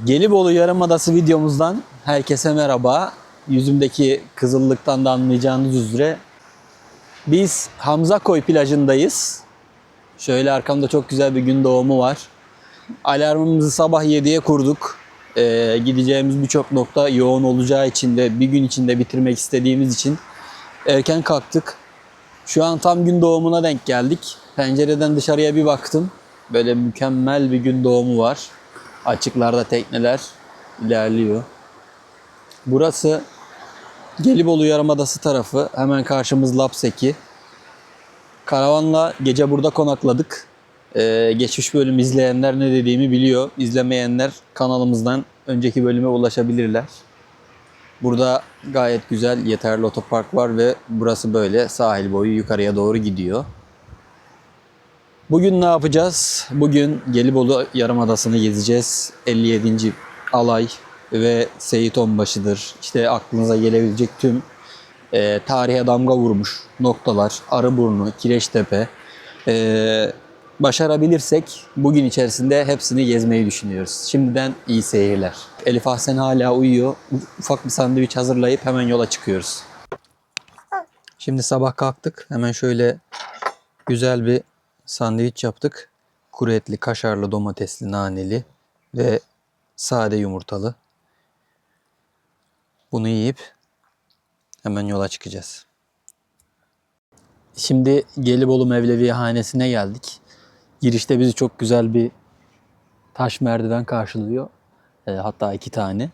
Gelibolu Yarımadası videomuzdan herkese merhaba. Yüzümdeki kızıllıktan da anlayacağınız üzere biz Hamzakoy plajındayız. Şöyle arkamda çok güzel bir gün doğumu var. Alarmımızı sabah 7'ye kurduk. Gideceğimiz birçok nokta yoğun olacağı için de bir gün içinde bitirmek istediğimiz için erken kalktık. Şu an tam gün doğumuna denk geldik. Pencereden dışarıya bir baktım. Böyle mükemmel bir gün doğumu var. Açıklarda tekneler ilerliyor. Burası Gelibolu Yarımadası tarafı. Hemen karşımız Lapseki. Karavanla gece burada konakladık. Geçmiş bölüm izleyenler ne dediğimi biliyor. İzlemeyenler kanalımızdan önceki bölüme ulaşabilirler. Burada gayet güzel, yeterli otopark var ve burası böyle sahil boyu yukarıya doğru gidiyor. Bugün ne yapacağız? Bugün Gelibolu Yarımadası'nı gezeceğiz. 57. alay ve Seyit Onbaşı'dır. İşte aklınıza gelebilecek tüm tarihe damga vurmuş noktalar, Arıburnu, Kireçtepe. Başarabilirsek bugün içerisinde hepsini gezmeyi düşünüyoruz. Şimdiden iyi seyirler. Elif Ahsen hala uyuyor. Ufak bir sandviç hazırlayıp hemen yola çıkıyoruz. Şimdi sabah kalktık. Hemen şöyle güzel bir sandviç yaptık. Kuru etli, kaşarlı, domatesli, naneli ve sade yumurtalı. Bunu yiyip hemen yola çıkacağız. Şimdi Gelibolu Mevlevi Hanesi'ne geldik. Girişte bizi çok güzel bir taş merdiven karşılıyor. Hatta 2 tane.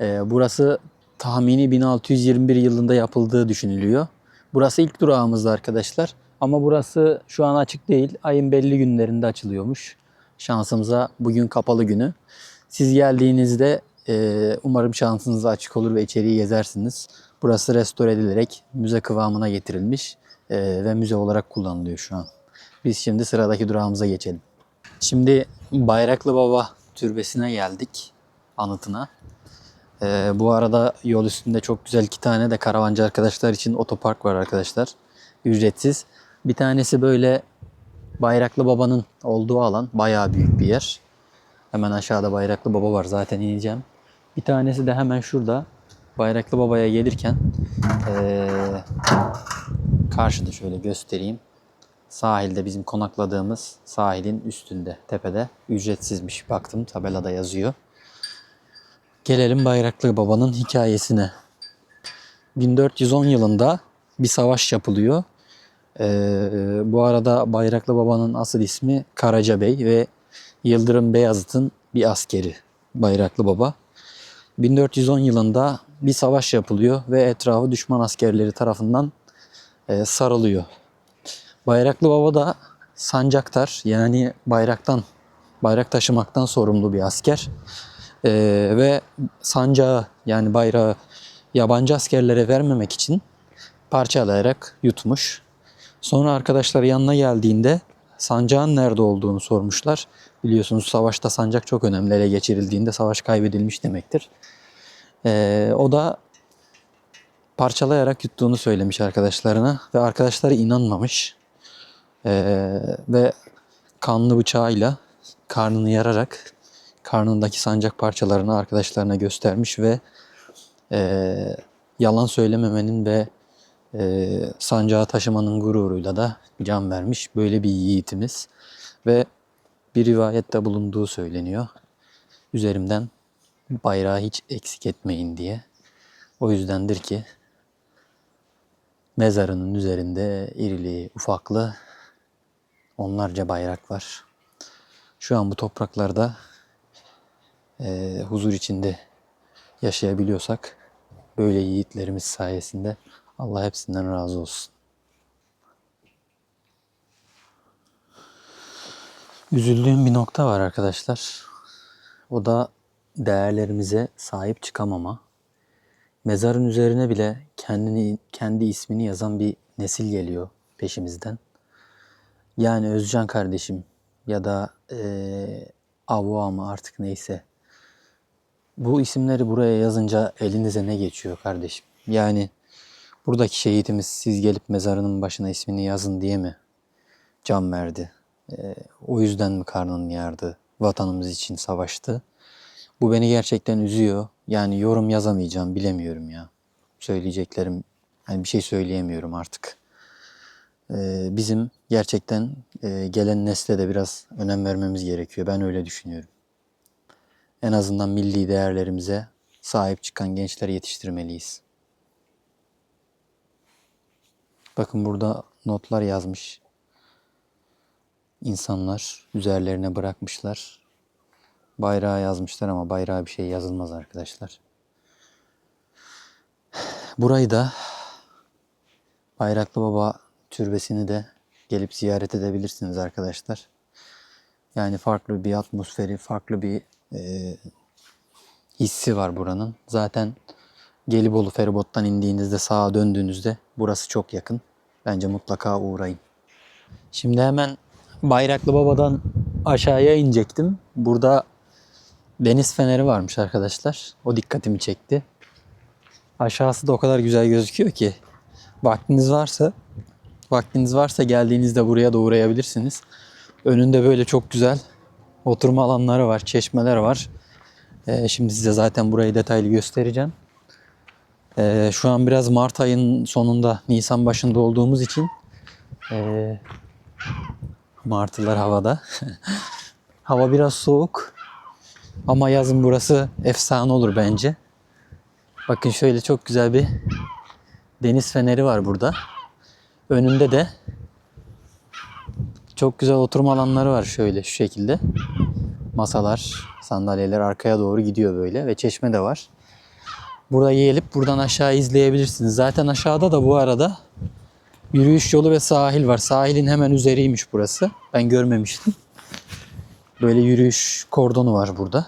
Burası tahmini 1621 yılında yapıldığı düşünülüyor. Burası ilk durağımızdı arkadaşlar. Ama burası şu an açık değil. Ayın belli günlerinde açılıyormuş. Şansımıza bugün kapalı günü. Siz geldiğinizde umarım şansınız açık olur ve içeriği gezersiniz. Burası restore edilerek müze kıvamına getirilmiş ve müze olarak kullanılıyor şu an. Biz şimdi sıradaki durağımıza geçelim. Şimdi Bayraklı Baba Türbesi'ne geldik, anıtına. Bu arada yol üstünde çok güzel 2 tane de karavancı arkadaşlar için otopark var arkadaşlar. Ücretsiz. Bir tanesi böyle Bayraklı Baba'nın olduğu alan. Bayağı büyük bir yer. Hemen aşağıda Bayraklı Baba var. Zaten ineceğim. Bir tanesi de hemen şurada. Bayraklı Baba'ya gelirken karşıda şöyle göstereyim. Sahilde bizim konakladığımız sahilin üstünde, tepede. Ücretsizmiş. Baktım tabelada yazıyor. Gelelim Bayraklı Baba'nın hikayesine. 1410 yılında bir savaş yapılıyor. Bu arada Bayraklı Baba'nın asıl ismi Karaca Bey ve Yıldırım Beyazıt'ın bir askeri Bayraklı Baba. 1410 yılında bir savaş yapılıyor ve etrafı düşman askerleri tarafından sarılıyor. Bayraklı Baba da sancaktar, yani bayrak taşımaktan sorumlu bir asker. Ve sancağı, yani bayrağı yabancı askerlere vermemek için parçalayarak yutmuş. Sonra arkadaşlar yanına geldiğinde sancağın nerede olduğunu sormuşlar. Biliyorsunuz savaşta sancak çok önemli. Ele geçirildiğinde savaş kaybedilmiş demektir. O da parçalayarak yuttuğunu söylemiş arkadaşlarına ve arkadaşları inanmamış. Ve kanlı bıçağıyla karnını yararak karnındaki sancak parçalarını arkadaşlarına göstermiş ve yalan söylememenin ve sancağı taşımanın gururuyla da can vermiş. Böyle bir yiğitimiz ve bir rivayette bulunduğu söyleniyor. Üzerimden bayrağı hiç eksik etmeyin diye. O yüzdendir ki mezarının üzerinde irili ufaklı onlarca bayrak var. Şu an bu topraklarda huzur içinde yaşayabiliyorsak böyle yiğitlerimiz sayesinde Allah hepsinden razı olsun. Üzüldüğüm bir nokta var arkadaşlar. O da değerlerimize sahip çıkamama. Mezarın üzerine bile kendi ismini yazan bir nesil geliyor peşimizden. Yani Özcan kardeşim ya da Avva mı artık neyse. Bu isimleri buraya yazınca elinize ne geçiyor kardeşim? Yani buradaki şehidimiz siz gelip mezarının başına ismini yazın diye mi can verdi? O yüzden mi karnını yardı? Vatanımız için savaştı? Bu beni gerçekten üzüyor. Yani yorum yazamayacağım, bilemiyorum ya. Söyleyeceklerim, hani bir şey söyleyemiyorum artık. Bizim gerçekten gelen nesle de biraz önem vermemiz gerekiyor. Ben öyle düşünüyorum. En azından milli değerlerimize sahip çıkan gençler yetiştirmeliyiz. Bakın burada notlar yazmış. İnsanlar üzerlerine bırakmışlar. Bayrağı yazmışlar ama bayrağa bir şey yazılmaz arkadaşlar. Burayı da Bayraklı Baba Türbesi'ni de gelip ziyaret edebilirsiniz arkadaşlar. Yani farklı bir atmosferi, farklı bir hissi var buranın. Zaten Gelibolu feribottan indiğinizde sağa döndüğünüzde burası çok yakın. Bence mutlaka uğrayın. Şimdi hemen Bayraklı Baba'dan aşağıya inecektim. Burada deniz feneri varmış arkadaşlar. O dikkatimi çekti. Aşağısı da o kadar güzel gözüküyor ki vaktiniz varsa geldiğinizde buraya da uğrayabilirsiniz. Önünde böyle çok güzel oturma alanları var, çeşmeler var. Şimdi size zaten burayı detaylı göstereceğim. Şu an biraz Mart ayının sonunda, Nisan başında olduğumuz için martılar havada. Hava biraz soğuk ama yazın burası efsane olur bence. Bakın şöyle çok güzel bir deniz feneri var burada. Önünde de çok güzel oturma alanları var şöyle şu şekilde. Masalar, sandalyeler arkaya doğru gidiyor böyle ve çeşme de var. Burada gelip buradan aşağı izleyebilirsiniz. Zaten aşağıda da bu arada yürüyüş yolu ve sahil var. Sahilin hemen üzeriymiş burası. Ben görmemiştim. Böyle yürüyüş kordonu var burada.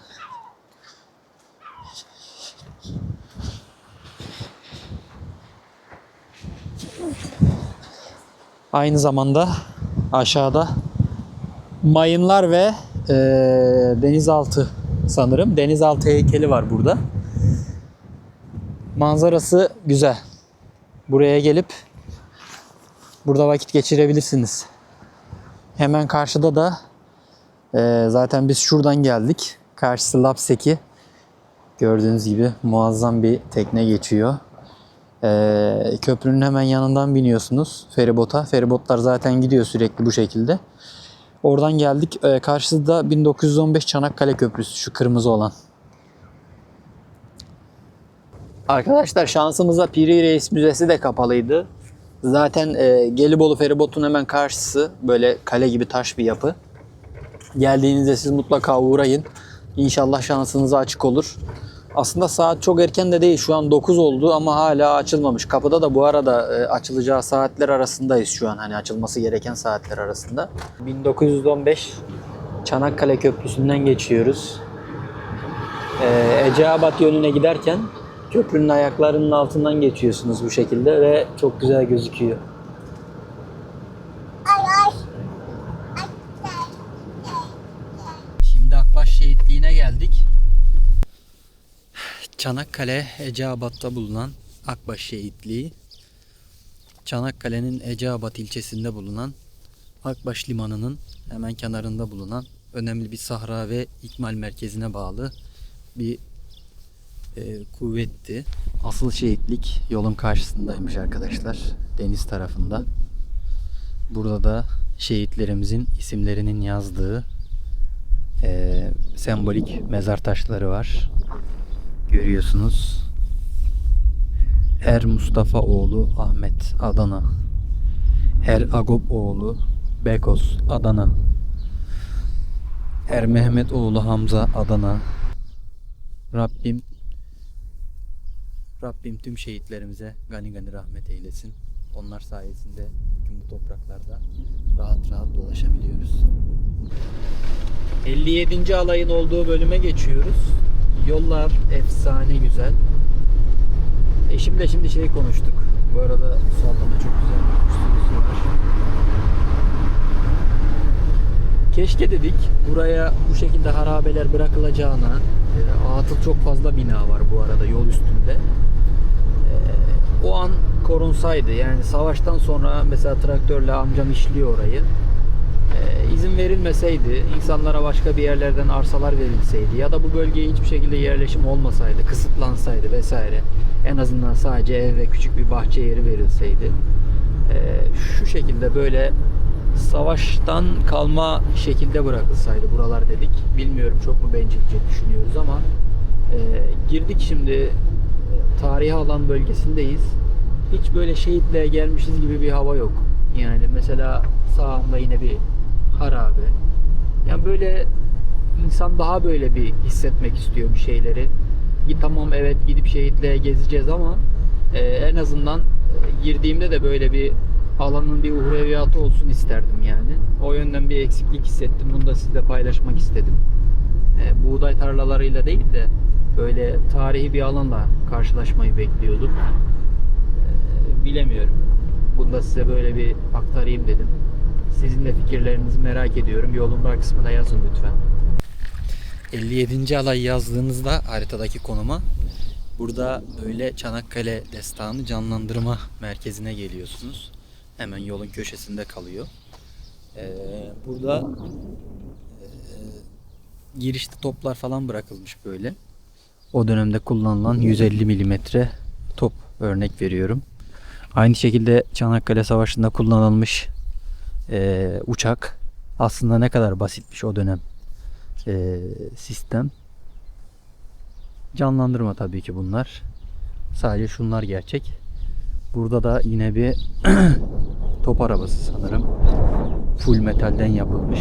Aynı zamanda aşağıda mayınlar ve denizaltı sanırım. Denizaltı heykeli var burada. Manzarası güzel. Buraya gelip burada vakit geçirebilirsiniz. Hemen karşıda da zaten biz şuradan geldik. Karşısı Lapseki. Gördüğünüz gibi muazzam bir tekne geçiyor. Köprünün hemen yanından biniyorsunuz feribota. Feribotlar zaten gidiyor sürekli bu şekilde. Oradan geldik. Karşıda 1915 Çanakkale Köprüsü, şu kırmızı olan. Arkadaşlar şansımıza Piri Reis Müzesi de kapalıydı. Zaten Gelibolu feribotun hemen karşısı böyle kale gibi taş bir yapı. Geldiğinizde siz mutlaka uğrayın. İnşallah şansınıza açık olur. Aslında saat çok erken de değil. Şu an 9 oldu ama hala açılmamış. Kapıda da bu arada açılacağı saatler arasındayız şu an. Hani açılması gereken saatler arasında. 1915 Çanakkale Köprüsü'nden geçiyoruz. Eceabat yönüne giderken köprünün ayaklarının altından geçiyorsunuz bu şekilde ve çok güzel gözüküyor. Şimdi Akbaş Şehitliği'ne geldik. Çanakkale Eceabat'ta bulunan Akbaş Şehitliği, Çanakkale'nin Eceabat ilçesinde bulunan Akbaş Limanı'nın hemen kenarında bulunan önemli bir sahra ve ikmal merkezine bağlı bir kuvvetti. Asıl şehitlik yolun karşısındaymış arkadaşlar, deniz tarafında. Burada da şehitlerimizin isimlerinin yazdığı sembolik mezar taşları var. Görüyorsunuz. Er Mustafa oğlu Ahmet Adana. Er Agop oğlu Bekos Adana. Er Mehmet oğlu Hamza Adana. Rabbim tüm şehitlerimize gani gani rahmet eylesin. Onlar sayesinde bugün bu topraklarda rahat rahat dolaşabiliyoruz. 57. alayın olduğu bölüme geçiyoruz. Yollar efsane güzel. Eşimle şimdi konuştuk. Bu arada solda da çok güzel bir üstümüz var. Keşke dedik buraya bu şekilde harabeler bırakılacağına, atıl çok fazla bina var bu arada yol üstünde. O an korunsaydı, yani savaştan sonra mesela traktörle amcam işliyor orayı. izin verilmeseydi, insanlara başka bir yerlerden arsalar verilseydi ya da bu bölgeye hiçbir şekilde yerleşim olmasaydı, kısıtlansaydı vesaire, en azından sadece ev ve küçük bir bahçe yeri verilseydi, şu şekilde böyle savaştan kalma şekilde bırakılsaydı buralar dedik. Bilmiyorum, çok mu bencilce düşünüyoruz ama girdik şimdi, tarihi alan bölgesindeyiz. Hiç böyle şehitle gelmişiz gibi bir hava yok. Yani mesela sağımda yine bir harabe. Yani böyle insan daha böyle bir hissetmek istiyor bir şeyleri. Tamam, evet, gidip şehitliğe gezeceğiz ama en azından girdiğimde de böyle bir alanın bir uhreviyatı olsun isterdim yani. O yönden bir eksiklik hissettim. Bunu da sizle paylaşmak istedim. Buğday tarlalarıyla değil de böyle tarihi bir alanla karşılaşmayı bekliyordum. Bilemiyorum. Bunu da size böyle bir aktarayım dedim. Sizin de fikirlerinizi merak ediyorum. Yorumlar kısmına yazın lütfen. 57. alay yazdığınızda haritadaki konuma, burada böyle Çanakkale Destanı Canlandırma Merkezi'ne geliyorsunuz. Hemen yolun köşesinde kalıyor. Burada girişte toplar falan bırakılmış böyle. O dönemde kullanılan 150 milimetre top, örnek veriyorum. Aynı şekilde Çanakkale Savaşı'nda kullanılmış uçak. Aslında ne kadar basitmiş o dönem sistem. Canlandırma tabii ki bunlar. Sadece şunlar gerçek. Burada da yine bir top arabası sanırım. Full metalden yapılmış.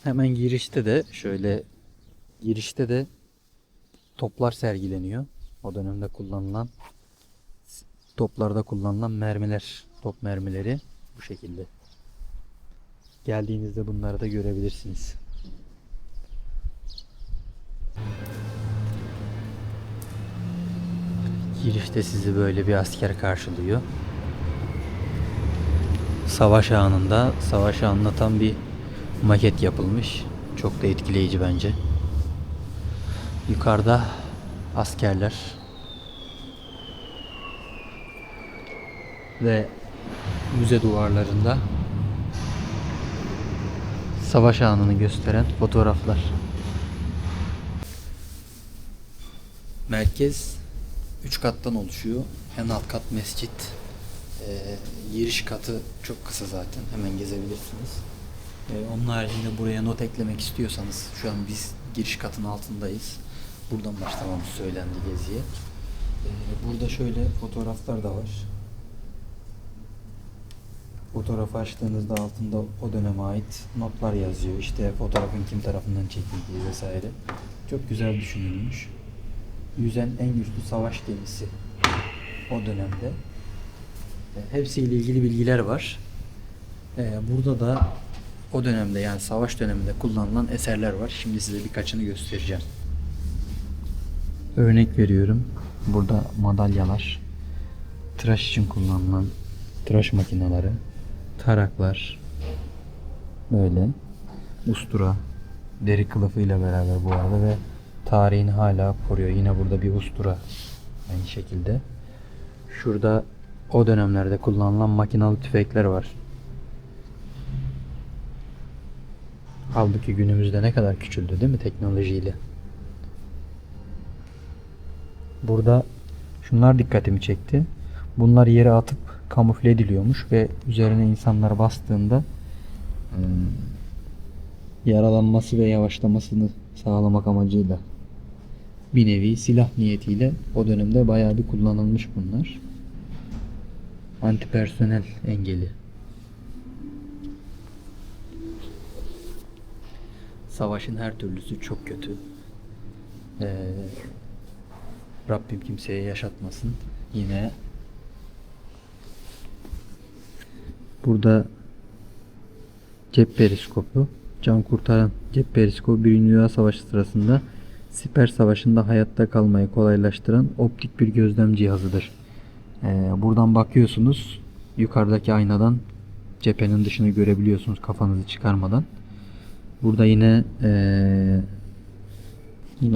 Hemen girişte de toplar sergileniyor. O dönemde kullanılan, toplarda kullanılan mermiler, top mermileri bu şekilde. Geldiğinizde bunları da görebilirsiniz. Girişte sizi böyle bir asker karşılıyor. Savaş anında savaşı anlatan bir maket yapılmış. Çok da etkileyici bence. Yukarıda askerler ve müze duvarlarında savaş anını gösteren fotoğraflar. Merkez 3 kattan oluşuyor. En alt kat mescit. Giriş katı çok kısa zaten. Hemen gezebilirsiniz. Onun haricinde buraya not eklemek istiyorsanız, şu an biz giriş katın altındayız. Buradan başlamamız söylendi geziye. Burada şöyle fotoğraflar da var. Fotoğrafı açtığınızda altında o döneme ait notlar yazıyor. İşte fotoğrafın kim tarafından çekildiği vesaire. Çok güzel düşünülmüş. Yüzen en güçlü savaş gemisi o dönemde. Hepsiyle ilgili bilgiler var. Burada da o dönemde, yani savaş döneminde kullanılan eserler var. Şimdi size birkaçını göstereceğim. Örnek veriyorum. Burada madalyalar, tıraş için kullanılan tıraş makineleri, taraklar, böyle ustura, deri kılıfıyla beraber bu arada ve tarihini hala koruyor. Yine burada bir ustura aynı şekilde. Şurada o dönemlerde kullanılan makinalı tüfekler var. Halbuki günümüzde ne kadar küçüldü değil mi teknolojiyle? Burada şunlar dikkatimi çekti. Bunlar yere atıp kamufle ediliyormuş ve üzerine insanlar bastığında yaralanması ve yavaşlamasını sağlamak amacıyla, bir nevi silah niyetiyle o dönemde bayağı bir kullanılmış bunlar. Antipersonel engeli. Savaşın her türlüsü çok kötü. Rabbim kimseye yaşatmasın. Yine burada cep periskopu, can kurtaran cep periskopu, Birinci Dünya Savaşı sırasında siper savaşında hayatta kalmayı kolaylaştıran optik bir gözlem cihazıdır. Buradan bakıyorsunuz, yukarıdaki aynadan cephenin dışını görebiliyorsunuz kafanızı çıkarmadan. Burada yine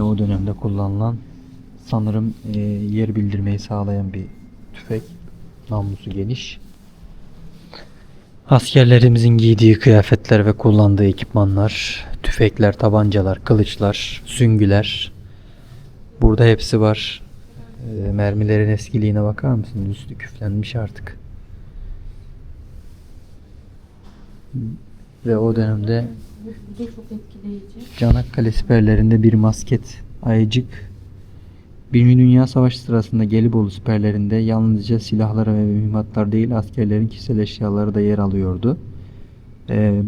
o dönemde kullanılan, sanırım yer bildirmeyi sağlayan bir tüfek. Namlusu geniş. Askerlerimizin giydiği kıyafetler ve kullandığı ekipmanlar, tüfekler, tabancalar, kılıçlar, süngüler. Burada hepsi var. Mermilerin eskiliğine bakar mısın? Üstü küflenmiş artık. Ve o dönemde Bu da çok etkileyici. Çanakkale siperlerinde bir masket, ayıcık. Birinci Dünya Savaşı sırasında Gelibolu siperlerinde yalnızca silahlar ve mühimmatlar değil, askerlerin kişisel eşyaları da yer alıyordu. Ee,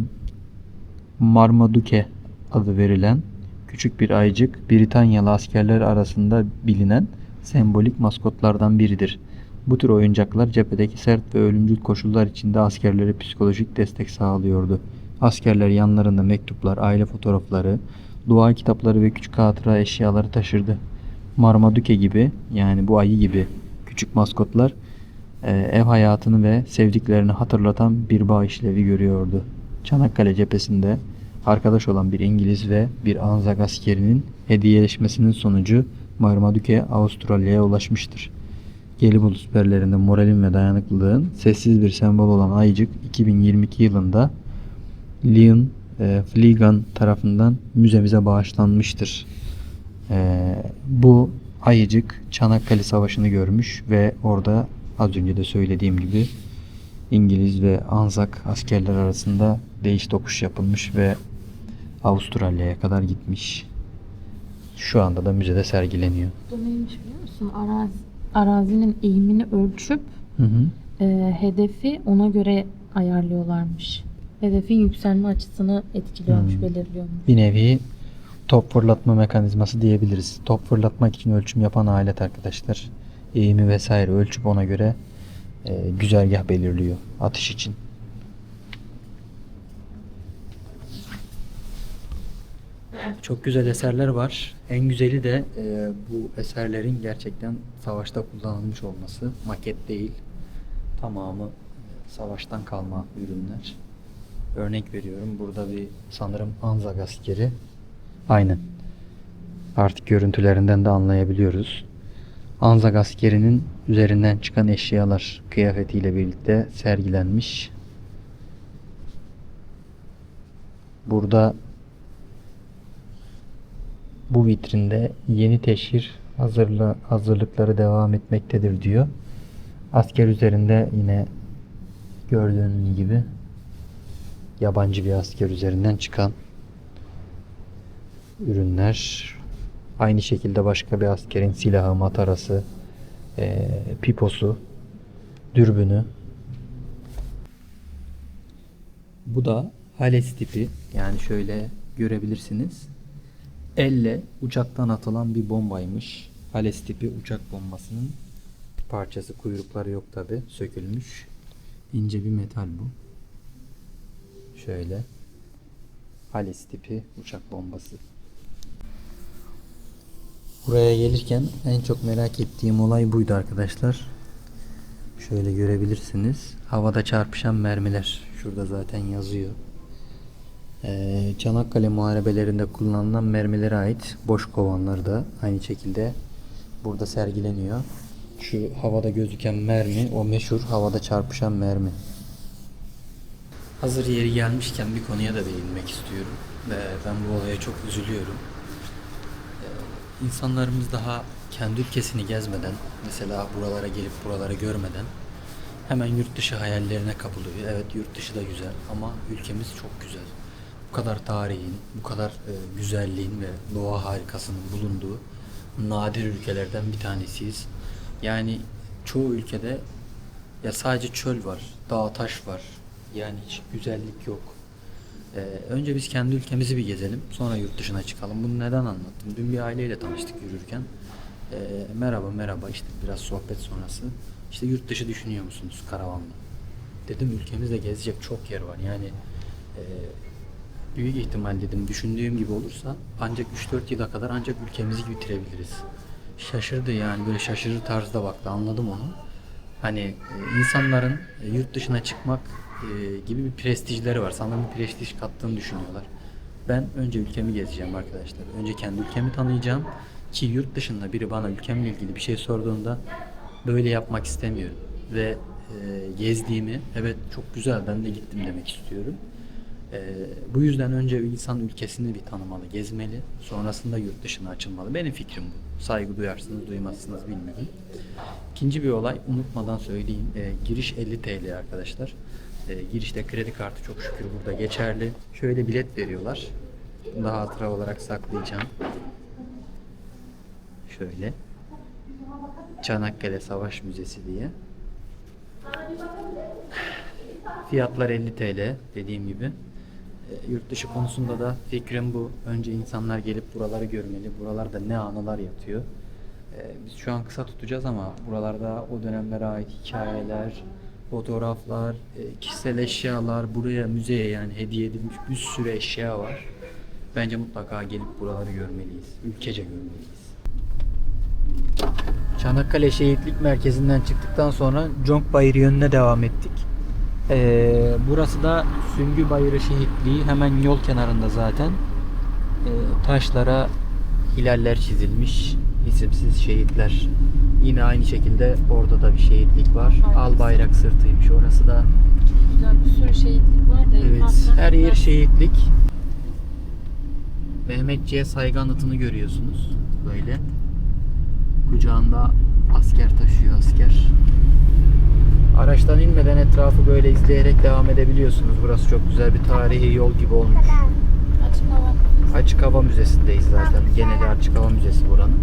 Marmaduke adı verilen küçük bir ayıcık, Britanyalı askerler arasında bilinen sembolik maskotlardan biridir. Bu tür oyuncaklar cephedeki sert ve ölümcül koşullar içinde askerlere psikolojik destek sağlıyordu. Askerler yanlarında mektuplar, aile fotoğrafları, dua kitapları ve küçük hatıra eşyaları taşırdı. Marmaduke gibi, yani bu ayı gibi küçük maskotlar ev hayatını ve sevdiklerini hatırlatan bir bağ işlevi görüyordu. Çanakkale cephesinde arkadaş olan bir İngiliz ve bir Anzak askerinin hediyeleşmesinin sonucu Marmaduke Avustralya'ya ulaşmıştır. Gelibolu siperlerinde moralin ve dayanıklılığın sessiz bir sembol olan ayıcık 2022 yılında Leon Fleegan tarafından müzemize bağışlanmıştır. Bu ayıcık Çanakkale Savaşı'nı görmüş ve orada az önce de söylediğim gibi İngiliz ve Anzak askerler arasında değiş tokuş yapılmış ve Avustralya'ya kadar gitmiş. Şu anda da müzede sergileniyor. Bu neymiş biliyor musun? Arazinin eğimini ölçüp Hı hı. hedefi ona göre ayarlıyorlarmış. Hedefin yükselme açısını etkiliyormuş, belirliyormuş. Bir nevi top fırlatma mekanizması diyebiliriz. Top fırlatmak için ölçüm yapan alet arkadaşlar. Eğimi vesaire ölçüp ona göre güzergah belirliyor atış için. Çok güzel eserler var. En güzeli de bu eserlerin gerçekten savaşta kullanılmış olması. Maket değil. Tamamı savaştan kalma ürünler. Örnek veriyorum. Burada bir sanırım Anzak askeri. Aynen. Artık görüntülerinden de anlayabiliyoruz. Anzak askerinin üzerinden çıkan eşyalar kıyafetiyle birlikte sergilenmiş. Burada bu vitrinde yeni teşhir hazırlıkları devam etmektedir diyor. Asker üzerinde yine gördüğünüz gibi yabancı bir asker üzerinden çıkan ürünler. Aynı şekilde başka bir askerin silahı, matarası, piposu, dürbünü. Bu da Hales tipi. Yani şöyle görebilirsiniz. Elle uçaktan atılan bir bombaymış. Hales tipi uçak bombasının parçası. Kuyrukları yok tabi. Sökülmüş. İnce bir metal bu. Şöyle. Hales tipi uçak bombası. Buraya gelirken en çok merak ettiğim olay buydu arkadaşlar. Şöyle görebilirsiniz. Havada çarpışan mermiler. Şurada zaten yazıyor. Çanakkale muharebelerinde kullanılan mermilere ait boş kovanlar da aynı şekilde burada sergileniyor. Şu havada gözüken mermi, o meşhur havada çarpışan mermi. Hazır yeri gelmişken bir konuya da değinmek istiyorum. Ben bu olaya çok üzülüyorum. İnsanlarımız daha kendi ülkesini gezmeden, mesela buralara gelip buraları görmeden hemen yurt dışı hayallerine kapılıyor. Evet, yurt dışı da güzel ama ülkemiz çok güzel. Bu kadar tarihin, bu kadar güzelliğin ve doğa harikasının bulunduğu nadir ülkelerden bir tanesiyiz. Yani çoğu ülkede ya sadece çöl var, dağ taş var. Yani hiç güzellik yok. Önce biz kendi ülkemizi bir gezelim, sonra yurt dışına çıkalım. Bunu neden anlattım? Dün bir aileyle tanıştık yürürken. Merhaba işte biraz sohbet sonrası. İşte yurt dışı düşünüyor musunuz karavanla? Dedim ülkemizde gezecek çok yer var. Yani büyük ihtimal dedim düşündüğüm gibi olursa ancak 3-4 yıla kadar ancak ülkemizi bitirebiliriz. Şaşırdı yani böyle şaşırır tarzda baktı, anladım onu. Hani insanların yurt dışına çıkmak gibi bir prestijleri var. Sanırım bir prestij kattığını düşünüyorlar. Ben önce ülkemi gezeceğim arkadaşlar. Önce kendi ülkemi tanıyacağım ki yurt dışında biri bana ülkemle ilgili bir şey sorduğunda böyle yapmak istemiyorum. Ve gezdiğimi, evet çok güzel ben de gittim demek istiyorum. Bu yüzden önce insan ülkesini bir tanımalı, gezmeli. Sonrasında yurt dışına açılmalı. Benim fikrim bu. Saygı duyarsınız, duymazsınız bilmiyorum. İkinci bir olay unutmadan söyleyeyim. Giriş 50 TL arkadaşlar. Girişte kredi kartı çok şükür burada geçerli. Şöyle bilet veriyorlar. Bunu da hatıra olarak saklayacağım. Şöyle. Çanakkale Savaş Müzesi diye. Fiyatlar 50 TL dediğim gibi. Yurt dışı konusunda da fikrim bu. Önce insanlar gelip buraları görmeli. Buralarda ne anılar yatıyor. Biz şu an kısa tutacağız ama buralarda o dönemlere ait hikayeler, fotoğraflar, kişisel eşyalar, buraya müzeye yani hediye edilmiş bir sürü eşya var. Bence mutlaka gelip buraları görmeliyiz. Ülkece görmeliyiz. Çanakkale Şehitlik Merkezi'nden çıktıktan sonra Conk Bayırı yönüne devam ettik. Burası da Süngü Bayırı Şehitliği. Hemen yol kenarında zaten. Taşlara hilaller çizilmiş. İsimsiz şehitler. Yine aynı şekilde orada da bir şehitlik var. Al bayrak sırtıymış orası da. Güzel bir sürü şehitlik var da. Evet, her yer şehitlik. Mehmetçiğe saygı anıtını görüyorsunuz. Böyle. Kucağında asker taşıyor asker. Araçtan inmeden etrafı böyle izleyerek devam edebiliyorsunuz. Burası çok güzel bir tarihi yol gibi olmuş. Açık hava. Açık Hava Müzesi'ndeyiz zaten. Geneli Açık Hava Müzesi buranın.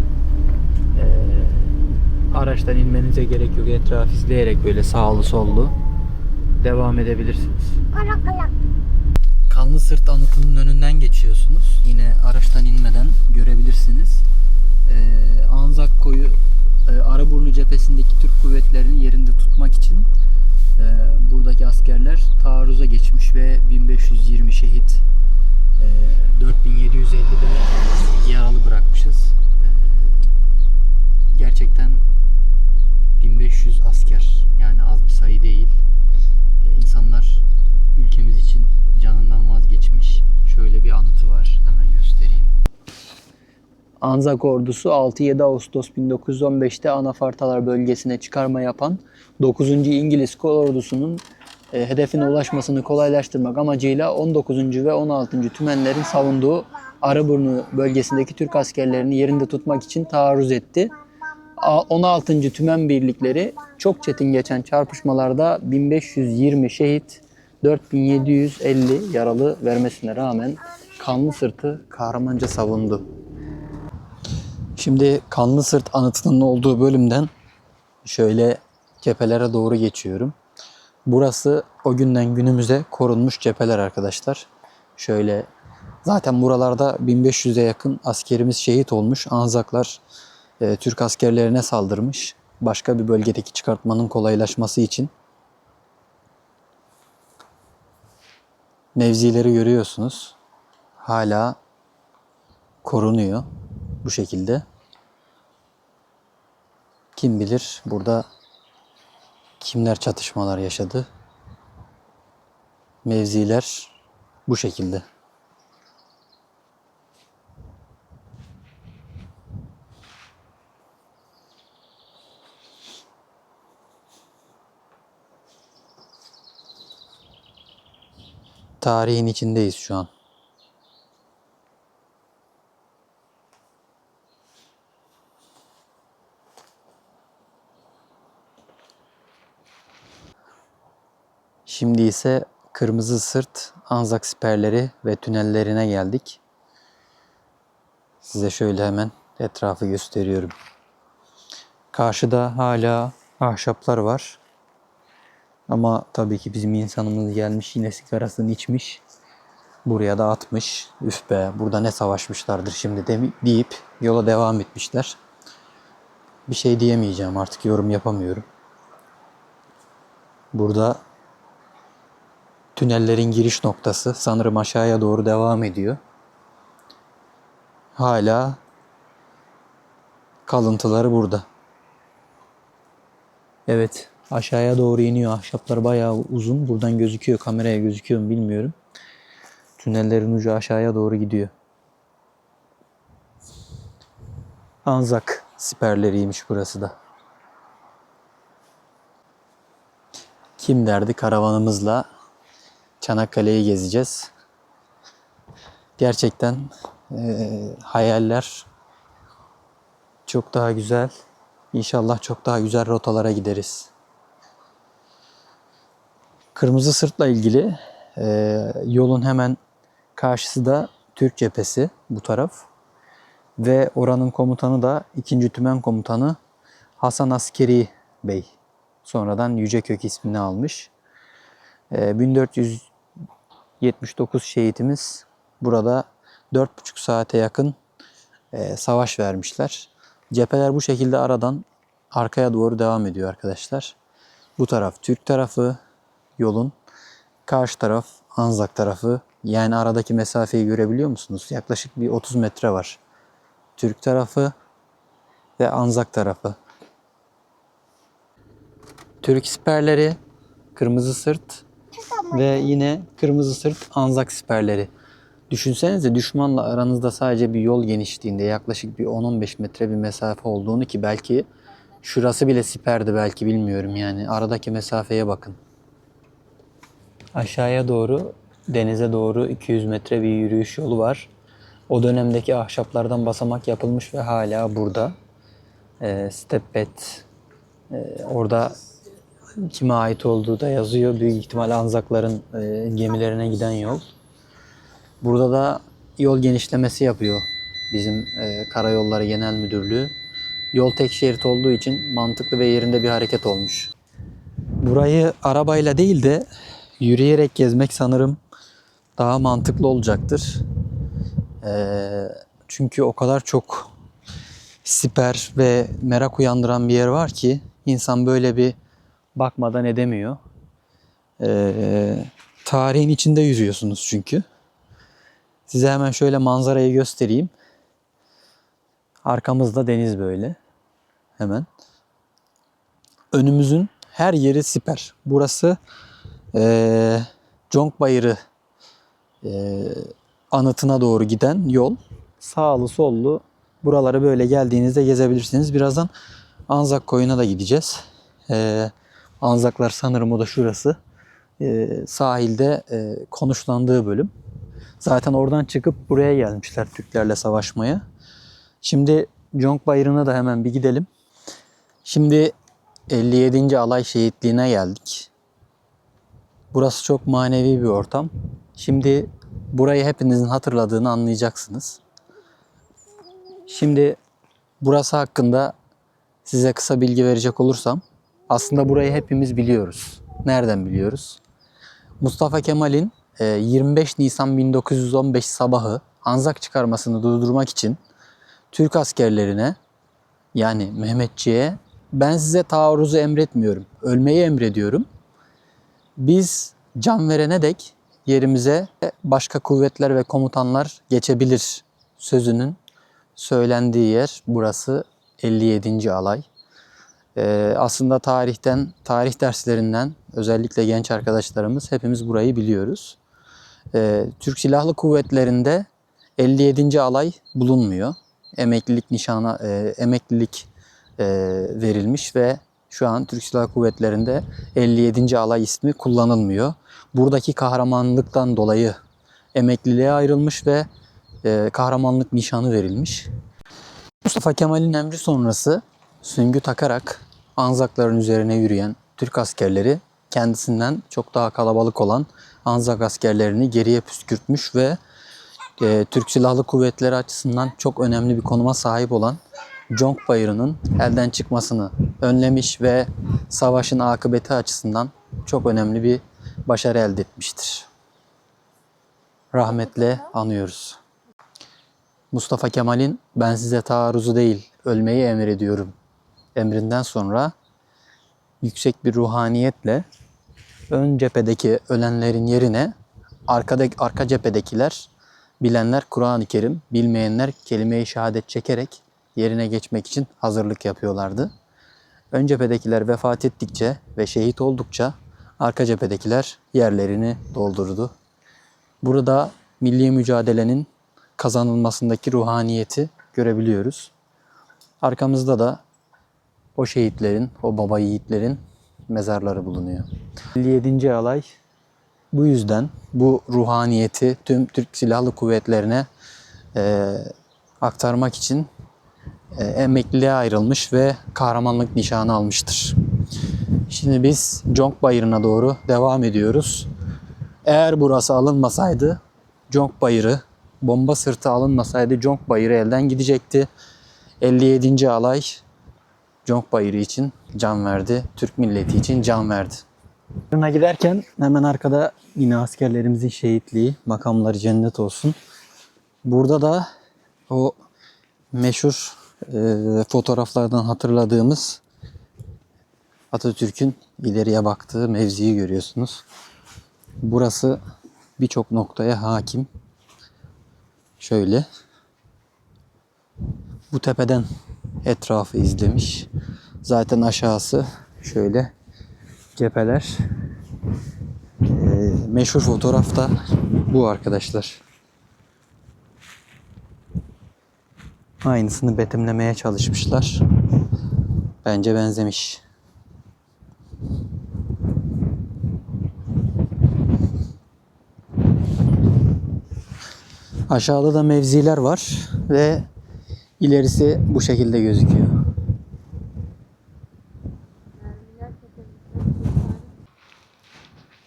Araçtan inmenize gerek yok. Etrafı izleyerek böyle sağlı sollu devam edebilirsiniz. Kanlı Sırt Anıtı'nın önünden geçiyorsunuz. Yine araçtan inmeden görebilirsiniz. Anzak Koyu Araburnu cephesindeki Türk kuvvetlerini yerinde tutmak için buradaki askerler taarruza geçmiş ve 1520 şehit, 4750'de yaralı bırakmışız. Gerçekten 1500 asker yani az bir sayı değil. İnsanlar ülkemiz için canından vazgeçmiş. Şöyle bir anıtı var. Hemen göstereyim. Anzak ordusu 6-7 Ağustos 1915'te Anafartalar bölgesine çıkarma yapan 9. İngiliz Kolordusu'nun hedefine ulaşmasını kolaylaştırmak amacıyla 19. ve 16. Tümenlerin savunduğu Arıburnu bölgesindeki Türk askerlerini yerinde tutmak için taarruz etti. 16. Tümen birlikleri çok çetin geçen çarpışmalarda 1520 şehit, 4750 yaralı vermesine rağmen Kanlı Sırt'ı kahramanca savundu. Şimdi Kanlı Sırt anıtının olduğu bölümden şöyle cephelere doğru geçiyorum. Burası o günden günümüze korunmuş cepheler arkadaşlar. Şöyle zaten buralarda 1500'e yakın askerimiz şehit olmuş. Anzaklar Türk askerlerine saldırmış. Başka bir bölgedeki çıkartmanın kolaylaşması için. Mevzileri görüyorsunuz. Hala korunuyor bu şekilde. Kim bilir burada kimler çatışmalar yaşadı. Mevziler bu şekilde. Tarihin içindeyiz şu an. Şimdi ise Kırmızı Sırt Anzak siperleri ve tünellerine geldik. Size şöyle hemen etrafı gösteriyorum. Karşıda hala ahşaplar var. Ama tabii ki bizim insanımız gelmiş yine sigarasını içmiş. Buraya da atmış. Üf be burada ne savaşmışlardır şimdi deyip yola devam etmişler. Bir şey diyemeyeceğim artık yorum yapamıyorum. Burada tünellerin giriş noktası sanırım aşağıya doğru devam ediyor. Hala kalıntıları burada. Evet aşağıya doğru iniyor. Ahşaplar bayağı uzun. Buradan gözüküyor. Kameraya gözüküyor mu bilmiyorum. Tünellerin ucu aşağıya doğru gidiyor. Anzak siperleriymiş burası da. Kim derdi karavanımızla Çanakkale'yi gezeceğiz. Gerçekten hayaller çok daha güzel. İnşallah çok daha güzel rotalara gideriz. Kırmızı Sırt'la ilgili yolun hemen karşısı da Türk cephesi bu taraf. Ve oranın komutanı da 2. Tümen Komutanı Hasan Askeri Bey. Sonradan Yücekök ismini almış. 1479 şehitimiz burada 4,5 saate yakın savaş vermişler. Cepheler bu şekilde aradan arkaya doğru devam ediyor arkadaşlar. Bu taraf Türk tarafı yolun, karşı taraf Anzak tarafı. Yani aradaki mesafeyi görebiliyor musunuz? Yaklaşık bir 30 metre var. Türk tarafı ve Anzak tarafı. Türk siperleri, Kırmızı Sırt ve yine Kırmızı Sırt Anzak siperleri. Düşünsenize düşmanla aranızda sadece bir yol genişliğinde yaklaşık bir 10-15 metre bir mesafe olduğunu, ki belki şurası bile siperdi, belki bilmiyorum yani. Aradaki mesafeye bakın. Aşağıya doğru, denize doğru 200 metre bir yürüyüş yolu var. O dönemdeki ahşaplardan basamak yapılmış ve hala burada. Stepbed, orada kime ait olduğu da yazıyor. Büyük ihtimal Anzakların gemilerine giden yol. Burada da yol genişlemesi yapıyor bizim Karayolları Genel Müdürlüğü. Yol tek şerit olduğu için mantıklı ve yerinde bir hareket olmuş. Burayı arabayla değil de yürüyerek gezmek sanırım daha mantıklı olacaktır. Çünkü o kadar çok siper ve merak uyandıran bir yer var ki insan böyle bir bakmadan edemiyor. Tarihin içinde yürüyorsunuz çünkü. Size hemen şöyle manzarayı göstereyim. Arkamızda deniz böyle. Hemen. Önümüzün her yeri siper. Burası Conk Bayırı anıtına doğru giden yol. Sağlı sollu buraları böyle geldiğinizde gezebilirsiniz. Birazdan Anzak Koyu'na da gideceğiz. Anzaklar sanırım o da şurası. Sahilde konuşlandığı bölüm. Zaten oradan çıkıp buraya gelmişler Türklerle savaşmaya. Şimdi Conk Bayırı'na da hemen bir gidelim. Şimdi 57. Alay Şehitliği'ne geldik. Burası çok manevi bir ortam. Şimdi burayı hepinizin hatırladığını anlayacaksınız. Şimdi burası hakkında size kısa bilgi verecek olursam, aslında burayı hepimiz biliyoruz. Nereden biliyoruz? Mustafa Kemal'in 25 Nisan 1915 sabahı Anzak çıkarmasını durdurmak için Türk askerlerine, yani Mehmetçiğe, ben size taarruzu emretmiyorum, ölmeyi emrediyorum. Biz can verene dek yerimize başka kuvvetler ve komutanlar geçebilir sözünün söylendiği yer burası 57. Alay. Aslında tarih derslerinden özellikle genç arkadaşlarımız hepimiz burayı biliyoruz. Türk Silahlı Kuvvetleri'nde 57. Alay bulunmuyor. Emeklilik nişanı, emeklilik verilmiş ve şu an Türk Silahlı Kuvvetleri'nde 57. Alay ismi kullanılmıyor. Buradaki kahramanlıktan dolayı emekliliğe ayrılmış ve kahramanlık nişanı verilmiş. Mustafa Kemal'in emri sonrası süngü takarak Anzakların üzerine yürüyen Türk askerleri kendisinden çok daha kalabalık olan Anzak askerlerini geriye püskürtmüş ve Türk Silahlı Kuvvetleri açısından çok önemli bir konuma sahip olan Conk Bayırı'nın elden çıkmasını önlemiş ve savaşın akıbeti açısından çok önemli bir başarı elde etmiştir. Rahmetle anıyoruz. Mustafa Kemal'in ben size taarruzu değil ölmeyi emrediyorum emrinden sonra yüksek bir ruhaniyetle ön cephedeki ölenlerin yerine arka cephedekiler, bilenler Kur'an-ı Kerim, bilmeyenler kelime-i şehadet çekerek yerine geçmek için hazırlık yapıyorlardı. Ön cephedekiler vefat ettikçe ve şehit oldukça arka cephedekiler yerlerini doldurdu. Burada milli mücadelenin kazanılmasındaki ruhaniyeti görebiliyoruz. Arkamızda da o şehitlerin, o baba yiğitlerin mezarları bulunuyor. 57. alay bu yüzden bu ruhaniyeti tüm Türk Silahlı Kuvvetleri'ne aktarmak için emekliliğe ayrılmış ve kahramanlık nişanı almıştır. Şimdi biz Conk Bayırı'na doğru devam ediyoruz. Eğer burası alınmasaydı Conk Bayırı, bomba sırtı alınmasaydı Conk Bayırı elden gidecekti. 57. alay Conk Bayırı için can verdi. Türk milleti için can verdi. Bayırı'na giderken hemen arkada yine askerlerimizin şehitliği, makamları cennet olsun. Burada da o meşhur fotoğraflardan hatırladığımız Atatürk'ün ileriye baktığı mevziyi görüyorsunuz. Burası birçok noktaya hakim. Şöyle. Bu tepeden etrafı izlemiş. Zaten aşağısı şöyle cepheler. Meşhur fotoğraf da bu arkadaşlar. Aynısını betimlemeye çalışmışlar. Bence benzemiş. Aşağıda da mevziler var ve ilerisi bu şekilde gözüküyor.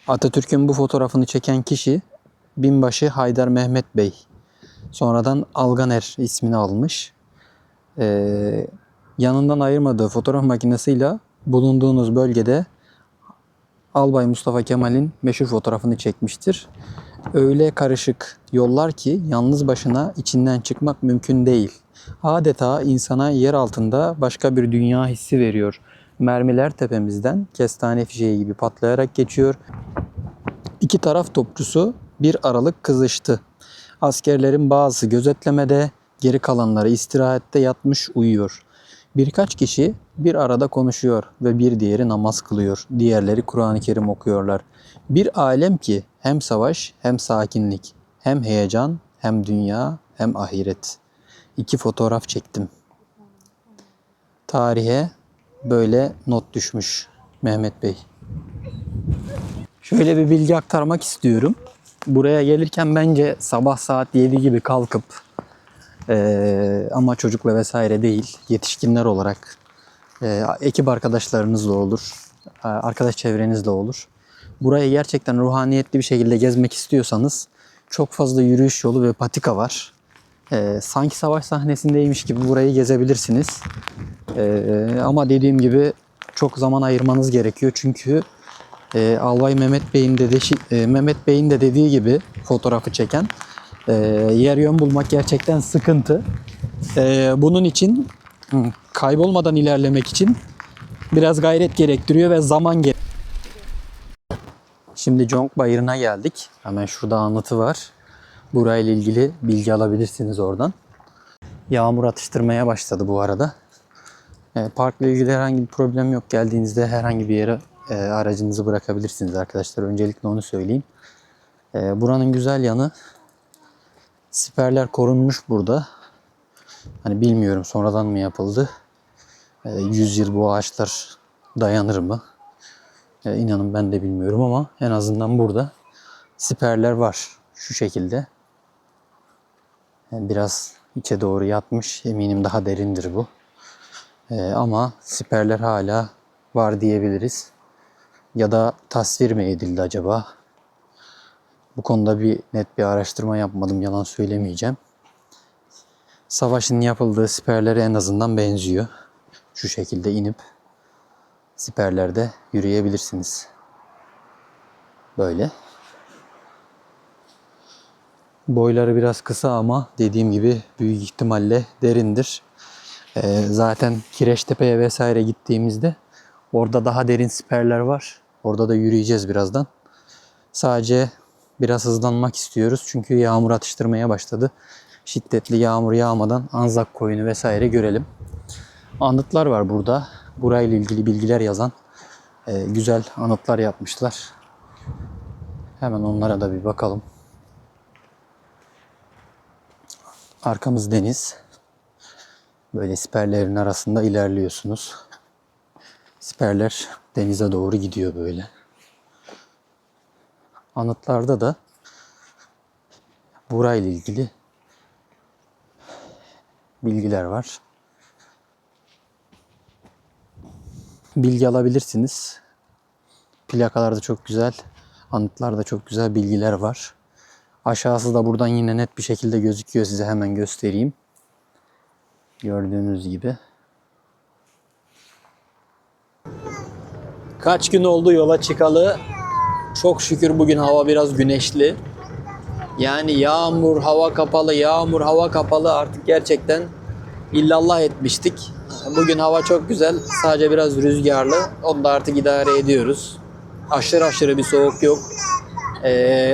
Atatürk'ün bu fotoğrafını çeken kişi binbaşı Haydar Mehmet Bey. Sonradan Alganer ismini almış. Yanından ayırmadığı fotoğraf makinesiyle bulunduğunuz bölgede Albay Mustafa Kemal'in meşhur fotoğrafını çekmiştir. Öyle karışık yollar ki yalnız başına içinden çıkmak mümkün değil. Adeta insana yer altında başka bir dünya hissi veriyor. Mermiler tepemizden kestane fişeği gibi patlayarak geçiyor. İki taraf topçusu bir aralık kızıştı. Askerlerin bazısı gözetlemede, geri kalanları istirahatte yatmış uyuyor. Birkaç kişi bir arada konuşuyor ve bir diğeri namaz kılıyor. Diğerleri Kur'an-ı Kerim okuyorlar. Bir alem ki hem savaş hem sakinlik, hem heyecan hem dünya hem ahiret. İki fotoğraf çektim. Tarihe böyle not düşmüş Mehmet Bey. Şöyle bir bilgi aktarmak istiyorum. Buraya gelirken bence sabah saat 7 gibi kalkıp ama çocukla vesaire değil, yetişkinler olarak ekip arkadaşlarınızla olur, arkadaş çevrenizle olur. Burayı gerçekten ruhaniyetli bir şekilde gezmek istiyorsanız çok fazla yürüyüş yolu ve patika var. Sanki savaş sahnesindeymiş gibi burayı gezebilirsiniz. Ama dediğim gibi çok zaman ayırmanız gerekiyor çünkü Albay Mehmet Bey'in de dediği gibi fotoğrafı çeken yer yön bulmak gerçekten sıkıntı. Bunun için kaybolmadan ilerlemek için biraz gayret gerektiriyor ve zaman gerektiriyor. Şimdi Conk Bayırı'na geldik. Hemen şurada anlatı var. Burayla ilgili bilgi alabilirsiniz oradan. Yağmur atıştırmaya başladı bu arada. Parkla ilgili herhangi bir problem yok. Geldiğinizde herhangi bir yere aracınızı bırakabilirsiniz arkadaşlar. Öncelikle onu söyleyeyim. Buranın güzel yanı siperler korunmuş burada. Hani bilmiyorum sonradan mı yapıldı. 100 yıl bu ağaçlar dayanır mı? İnanın ben de bilmiyorum ama en azından burada siperler var. Şu şekilde. Biraz içe doğru yatmış. Eminim daha derindir bu. Ama siperler hala var diyebiliriz. Ya da tasvir mi edildi acaba? Bu konuda net bir araştırma yapmadım. Yalan söylemeyeceğim. Savaşın yapıldığı siperlere en azından benziyor. Şu şekilde inip siperlerde yürüyebilirsiniz. Böyle. Boyları biraz kısa ama dediğim gibi büyük ihtimalle derindir. Zaten Kireçtepe'ye vesaire gittiğimizde orada daha derin siperler var. Orada da yürüyeceğiz birazdan. Sadece biraz hızlanmak istiyoruz çünkü yağmur atıştırmaya başladı. Şiddetli yağmur yağmadan Anzak Koyunu vesaire görelim. Anıtlar var burada. Burayla ilgili bilgiler yazan güzel anıtlar yapmışlar. Hemen onlara da bir bakalım. Arkamız deniz. Böyle siperlerin arasında ilerliyorsunuz. Siperler denize doğru gidiyor böyle. Anıtlarda da burayla ilgili bilgiler var. Bilgi alabilirsiniz. Plakalarda çok güzel, anıtlarda çok güzel bilgiler var. Aşağısı da buradan yine net bir şekilde gözüküyor. Size hemen göstereyim. Gördüğünüz gibi. Kaç gün oldu yola çıkalı? Çok şükür bugün hava biraz güneşli. Yani yağmur, hava kapalı, yağmur, hava kapalı, artık gerçekten illallah etmiştik. Bugün hava çok güzel. Sadece biraz rüzgarlı. Onu da artık idare ediyoruz. Aşırı bir soğuk yok.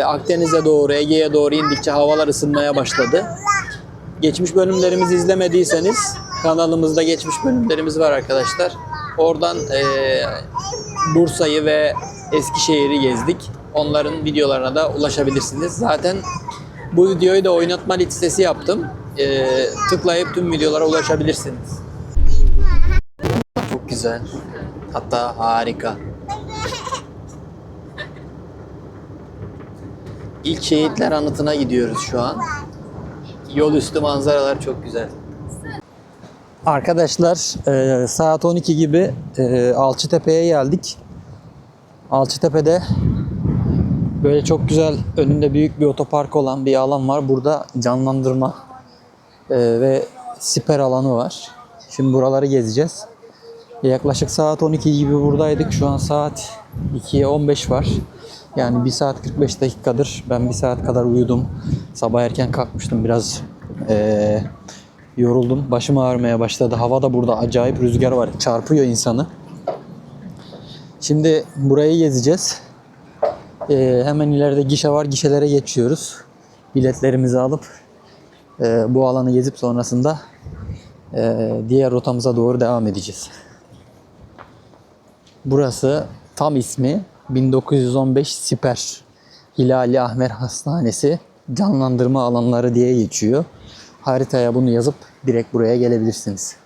Akdeniz'e doğru, Ege'ye doğru indikçe havalar ısınmaya başladı. Geçmiş bölümlerimizi izlemediyseniz kanalımızda geçmiş bölümlerimiz var arkadaşlar. Oradan Bursa'yı ve Eskişehir'i gezdik. Onların videolarına da ulaşabilirsiniz. Zaten bu videoyu da oynatma listesi yaptım. Tıklayıp tüm videolara ulaşabilirsiniz. Çok güzel. Hatta harika. İlk Şehitler Anıtı'na gidiyoruz şu an. Yol üstü manzaralar çok güzel. Arkadaşlar saat 12 gibi Alçıtepe'ye geldik. Alçıtepe'de böyle çok güzel, önünde büyük bir otopark olan bir alan var. Burada canlandırma ve siper alanı var. Şimdi buraları gezeceğiz. Yaklaşık saat 12 gibi buradaydık. Şu an saat 2'ye 15 var. Yani 1 saat 45 dakikadır. Ben 1 saat kadar uyudum. Sabah erken kalkmıştım. Biraz yoruldum. Başım ağrımaya başladı. Hava da burada acayip rüzgar var. Çarpıyor insanı. Şimdi burayı gezeceğiz. Hemen ileride gişe var. Gişelere geçiyoruz. Biletlerimizi alıp bu alanı gezip sonrasında diğer rotamıza doğru devam edeceğiz. Burası tam ismi 1915 Siper Hilali Ahmer Hastanesi canlandırma alanları diye geçiyor. Haritaya bunu yazıp direkt buraya gelebilirsiniz.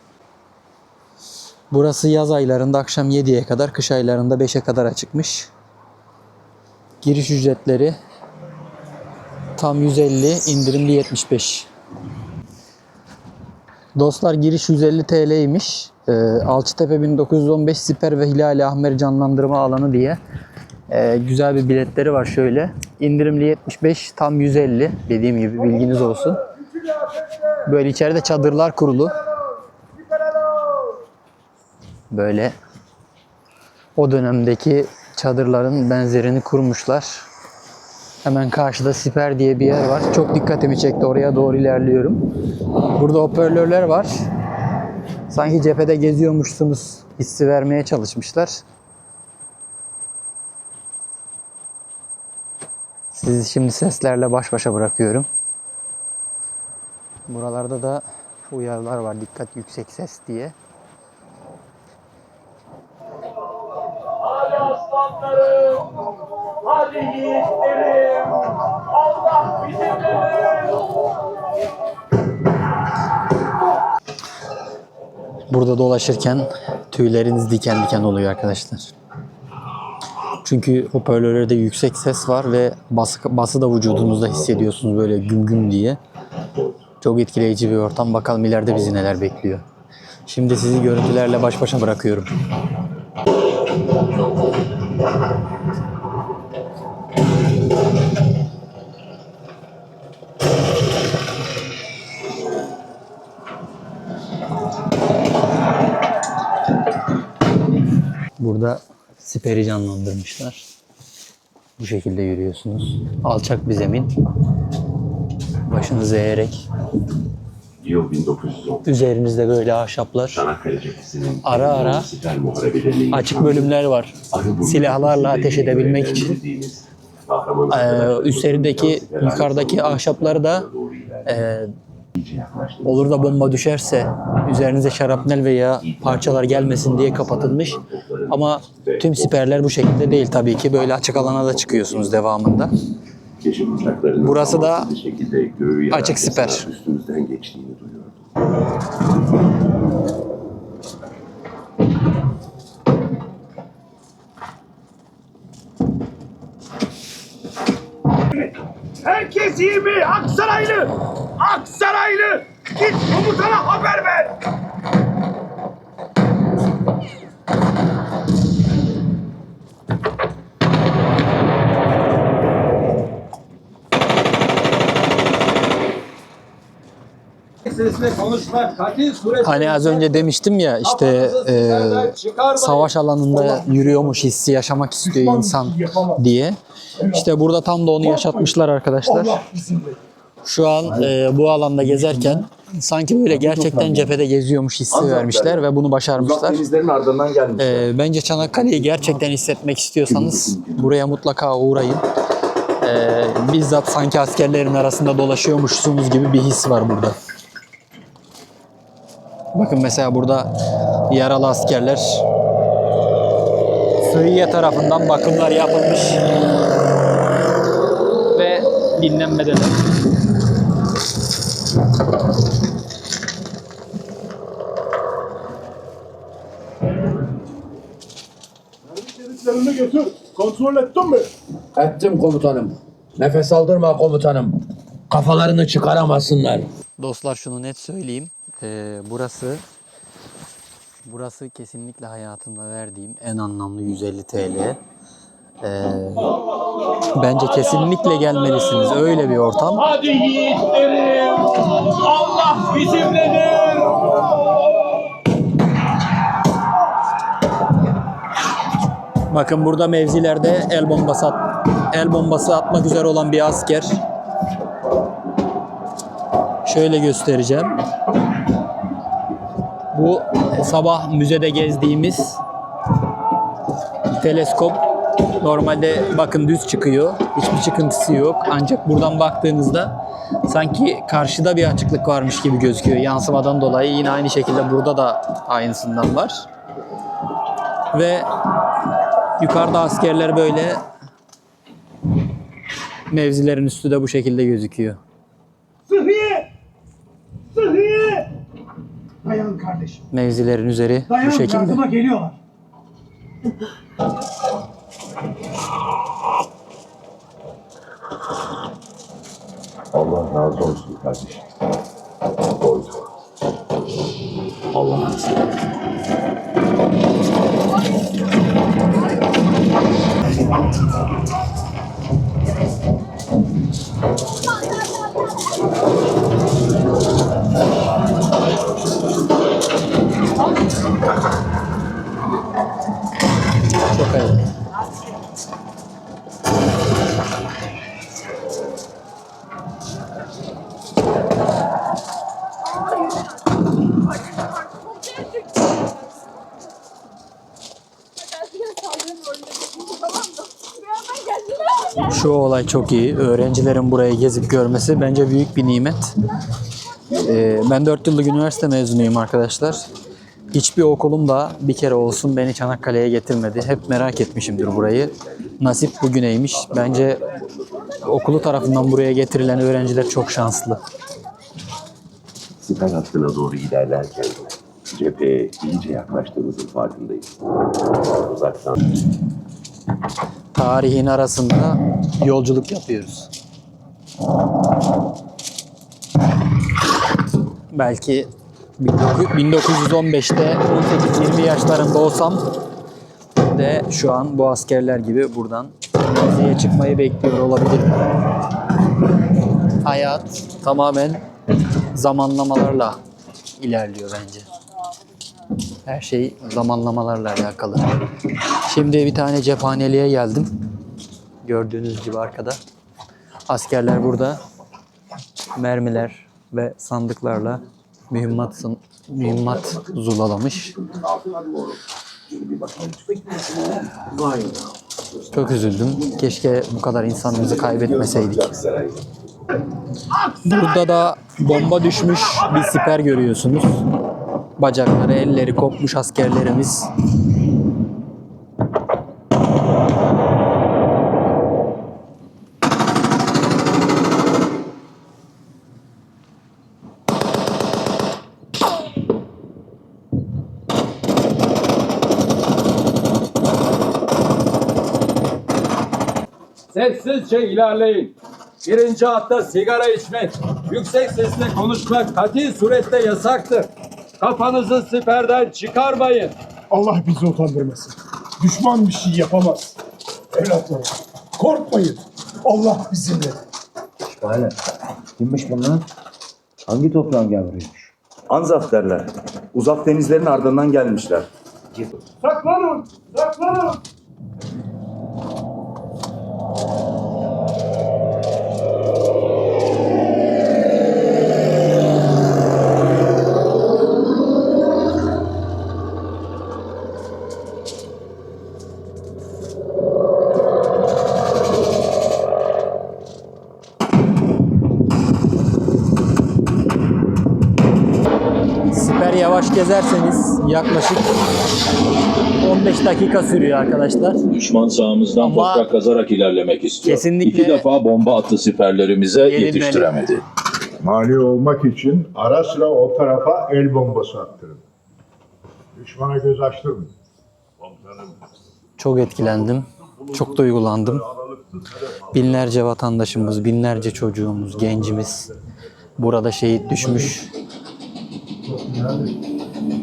Burası yaz aylarında akşam 7'ye kadar, kış aylarında 5'e kadar açıkmış. Giriş ücretleri tam 150, indirimli 75. Dostlar, giriş 150 TL'ymiş. Alçıtepe 1915 Siper ve Hilali Ahmer canlandırma alanı diye güzel bir biletleri var şöyle. İndirimli 75, tam 150. Dediğim gibi bilginiz olsun. Böyle içeride çadırlar kurulu. Böyle o dönemdeki çadırların benzerini kurmuşlar. Hemen karşıda Siper diye bir yer var. Çok dikkatimi çekti. Oraya doğru ilerliyorum. Burada hoparlörler var. Sanki cephede geziyormuşsunuz hissi vermeye çalışmışlar. Sizi şimdi seslerle baş başa bırakıyorum. Buralarda da uyarılar var. Dikkat, yüksek ses diye. Hadi aslanlarım, hadi yiğitlerim, Allah bizimledir. Burada dolaşırken tüyleriniz diken diken oluyor arkadaşlar. Çünkü hoparlörlerde yüksek ses var ve bası da vücudunuzda hissediyorsunuz böyle güm güm diye. Çok etkileyici bir ortam. Bakalım ileride bizi neler bekliyor. Şimdi sizi görüntülerle baş başa bırakıyorum. Burada siperi canlandırmışlar. Bu şekilde yürüyorsunuz. Alçak bir zemin. Başınızı eğerek. Yıl 1910. Üzerinizde böyle ahşaplar. Çanakkale cephesinin Ara ara siper muharebelerinin açık bölümler var. Silahlarla ateş edebilmek için. Üstlerindeki, yukarıdaki ahşapları da olur da bomba düşerse üzerinize şarapnel veya parçalar gelmesin diye kapatılmış. Ama tüm siperler bu şekilde değil tabii ki. Böyle açık alana da çıkıyorsunuz devamında. Burası da açık siper. Üstümüzden geçtiğini duyuyordum. Herkes iyi mi? Aksaraylı! Aksaraylı! Git komutana haber ver! Hani az önce demiştim ya işte savaş alanında yürüyormuş hissi yaşamak istiyor insan diye. İşte burada tam da onu yaşatmışlar arkadaşlar. Şu an bu alanda gezerken sanki böyle gerçekten cephede geziyormuş hissi vermişler ve bunu başarmışlar. Denizlerin ardından gelmiş. Bence Çanakkale'yi gerçekten hissetmek istiyorsanız buraya mutlaka uğrayın. Bizzat sanki askerlerin arasında dolaşıyormuşsunuz gibi bir his var burada. Bakın mesela burada yaralı askerler Sığıye tarafından bakımlar yapılmış ve dinlenmedeler. Şeritlerini götür. Kontrol ettin mi? Ettim komutanım. Nefes aldırma komutanım. Kafalarını çıkaramasınlar. Dostlar şunu net söyleyeyim. Burası kesinlikle hayatımda verdiğim en anlamlı 150 TL. Bence kesinlikle gelmelisiniz. Öyle bir ortam. Hadi yiğitlerim! Allah bizimledir! Bakın burada mevzilerde el bombası atmak üzere olan bir asker. Şöyle göstereceğim. Bu sabah müzede gezdiğimiz teleskop. Normalde bakın düz çıkıyor. Hiçbir çıkıntısı yok. Ancak buradan baktığınızda sanki karşıda bir açıklık varmış gibi gözüküyor. Yansımadan dolayı yine aynı şekilde burada da aynısından var. Ve yukarıda askerler böyle mevzilerin üstü de bu şekilde gözüküyor. Sıhhiye! Sıhhiye! Dayan kardeşim. Mevzilerin üzeri bu Dayan, şekilde. yardıma geliyorlar. Allah razı olsun kardeşim. Doydu. Allah'ın izniyle. Çok iyi. Şu olay çok iyi. Öğrencilerin burayı gezip görmesi bence büyük bir nimet. Ben 4 yıllık üniversite mezunuyum arkadaşlar. Hiçbir okulum da bir kere olsun beni Çanakkale'ye getirmedi. Hep merak etmişimdir burayı. Nasip bugüneymiş. Bence okulu tarafından buraya getirilen öğrenciler çok şanslı. Siper hattına doğru ilerlerken cepheye iyice yaklaştığımızın farkındayız. Uzaktan Tarihin arasında yolculuk yapıyoruz. Belki 1915'te 18-20 yaşlarında olsam de şu an bu askerler gibi buradan mevziye çıkmayı bekliyor olabilirim. Hayat tamamen zamanlamalarla ilerliyor bence. Her şey zamanlamalarla alakalı. Şimdi bir tane cephaneliğe geldim. Gördüğünüz gibi arkada. Askerler burada mermiler ve sandıklarla mühimmat zulalamış. Çok üzüldüm. Keşke bu kadar insanımızı kaybetmeseydik. Burada da bomba düşmüş bir siper görüyorsunuz. Bacakları, elleri kopmuş askerlerimiz. Sessizce ilerleyin. Birinci hatta sigara içmek, yüksek sesle konuşmak kati surette yasaktır. Kafanızı siperden çıkarmayın. Allah bizi utandırmasın. Düşman bir şey yapamaz. Evlatlarım, korkmayın. Allah bizimle. Şahane. Kimmiş bunlar? Hangi toprağın gavruymuş? Anzaf derler. Uzak denizlerin ardından gelmişler. Saklanın, saklanın. Siper yavaş gezerseniz yaklaşık 15 dakika sürüyor arkadaşlar. Düşman sağımızdan Ama toprak kazarak ilerlemek istiyor. kesinlikle 2 defa bomba attı siperlerimize, Yenilmeli. yetiştiremedi. Mali olmak için ara sıra o tarafa el bombası attırın. Düşmana göz açtırmayın. çok etkilendim. Çok duygulandım. Binlerce vatandaşımız, binlerce çocuğumuz, gencimiz burada şehit düşmüş.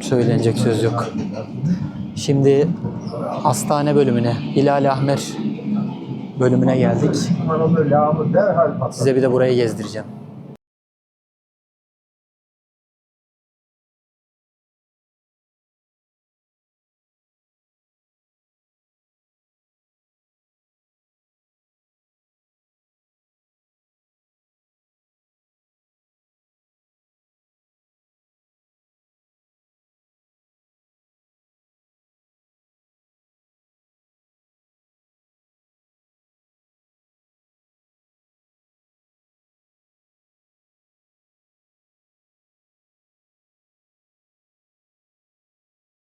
Söylenecek söz yok. Şimdi hastane bölümüne, Hilal Ahmer bölümüne geldik. Numaralı lağımı derhal patlatın. Size bir de burayı gezdireceğim.